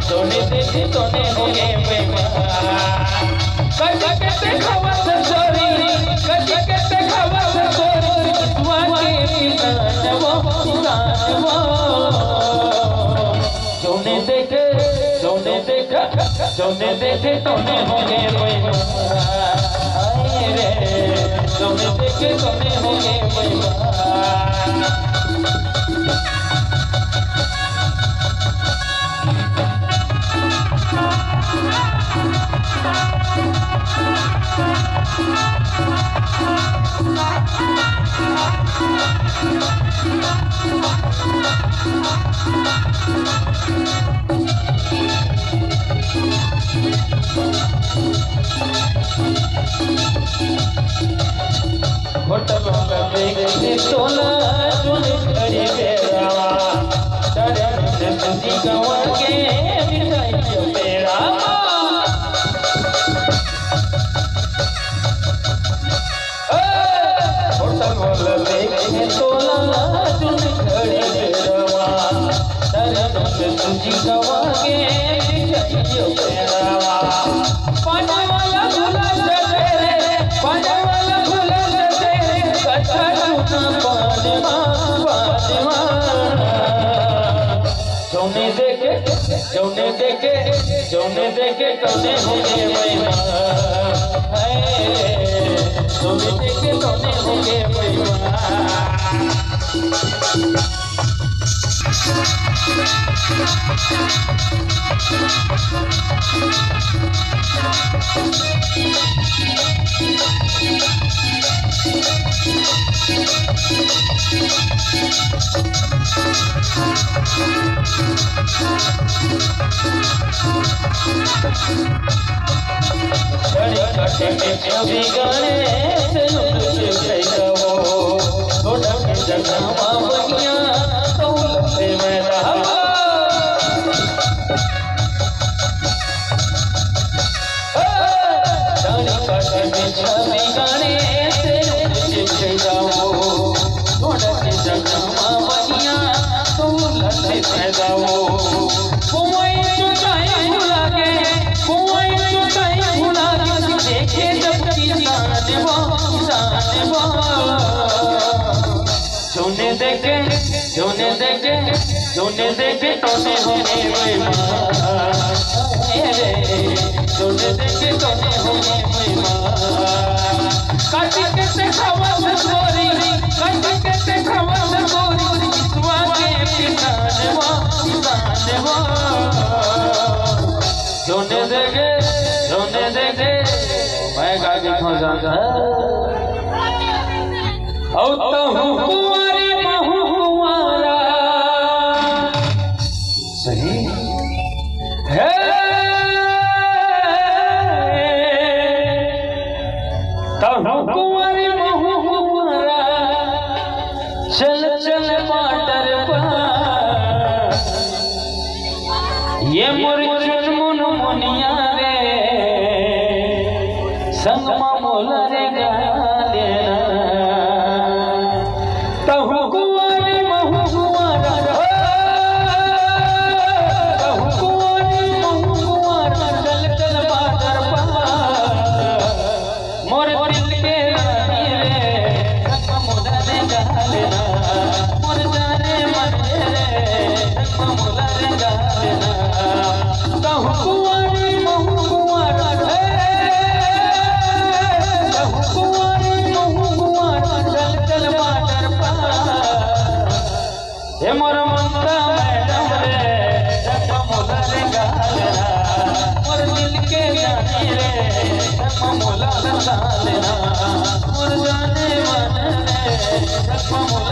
जोने देखे तोने होगे बेईमान कदी कहते खवत चोरी कदी कहते खवत चोरी दुआ के जानवो जोने देखे तोने होगे बेईमान रे जोने देखे तोने होगे बेईमान होटल में देखते सोना चुन खड़ी बेरावा डरन से तुझी गवा के मिठाई जो मेरा होटल में देखते सोना चुन खड़ी बेरावा डरन से तुझी गवा के मिठाई जो मेरा पानी वाला भूला तेरे पानी वाला भूला जोने देखे तोने होगे बेईमान जोने देखे तोने होगे बेईमान कभी गाने से लुटे गो थोड़ा के जगह बनिया तो लगे मैं रहा जाने काटे में छवि गाने से लुटे गो थोड़ा के जगह बनिया तो लगे मैं रहा कोई तो चाहे भुला के कोई तो चाहे भुला देखे जब की जानवा जोने देखे तोने होगे बेईमान जोने देखे तोने होगे बेईमान कदी कहते खवत चोरी कदी कहते खवत चोरी दुआ के जानवा जोने देखे मैं गाड़ी खोजा औ तो कुंवारी महू कुंवारा सही है तो कुंवारी महू कुंवारा चल चल बाटर पर ये मोर चुनमुन मुनिया रे संग मोला रे गा देना तहु कुंवारी महू कुंवारा तहु कुंवारी महू कुंवारा चल चल बाटर पर मोर दिल के रानी रे संग मोला रे गा देना मोर जाने मन रे संग मोला रे गा देना तहु कुंवारी महू कुंवारा हे मोर मंदा मैडम रे मोला रे गालेना मोर दिल के जाने रे मोला रे गालेना मोर जाने मन रे